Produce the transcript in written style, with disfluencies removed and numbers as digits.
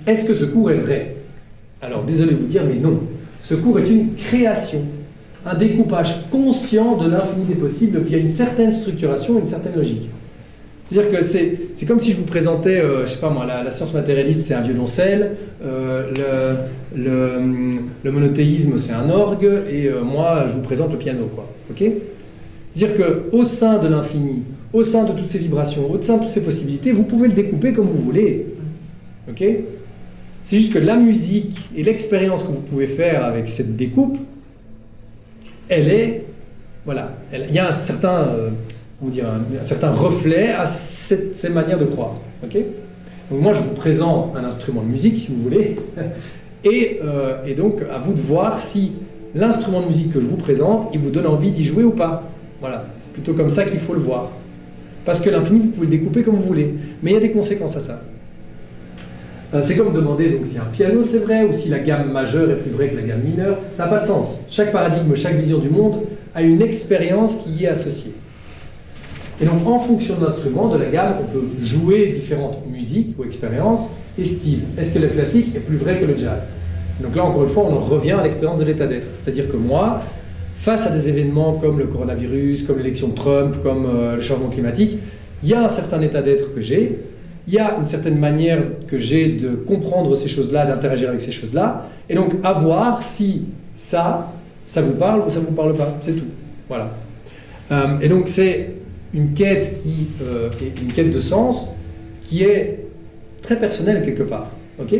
Est-ce que ce cours est vrai? Alors, désolé de vous dire, mais non. Ce cours est une création, un découpage conscient de l'infini des possibles via une certaine structuration, une certaine logique. C'est-à-dire que c'est comme si je vous présentais, je sais pas moi, la science matérialiste, c'est un violoncelle, le monothéisme, c'est un orgue, et moi, je vous présente le piano, quoi. Ok? C'est-à-dire qu'au sein de l'infini, au sein de toutes ces vibrations, au sein de toutes ces possibilités, vous pouvez le découper comme vous voulez. Ok? C'est juste que la musique et l'expérience que vous pouvez faire avec cette découpe, elle est, voilà, il y a un certain, comment dire, un certain reflet à ces manières de croire. Ok? Donc moi, je vous présente un instrument de musique, si vous voulez, et donc à vous de voir si l'instrument de musique que je vous présente, il vous donne envie d'y jouer ou pas. Voilà, c'est plutôt comme ça qu'il faut le voir. Parce que l'infini, vous pouvez le découper comme vous voulez, mais il y a des conséquences à ça. C'est comme demander donc, si un piano c'est vrai ou si la gamme majeure est plus vraie que la gamme mineure. Ça n'a pas de sens. Chaque paradigme, chaque vision du monde a une expérience qui y est associée. Et donc en fonction de l'instrument, de la gamme, on peut jouer différentes musiques ou expériences et styles. Est-ce que le classique est plus vrai que le jazz? Donc là encore une fois, on en revient à l'expérience de l'état d'être. C'est-à-dire que moi, face à des événements comme le coronavirus, comme l'élection de Trump, comme le changement climatique, il y a un certain état d'être que j'ai. Il y a une certaine manière que j'ai de comprendre ces choses-là, d'interagir avec ces choses-là, et donc à voir si ça vous parle ou ça ne vous parle pas, c'est tout. Voilà. Et donc c'est une quête qui est une quête de sens qui est très personnelle quelque part. Ok ?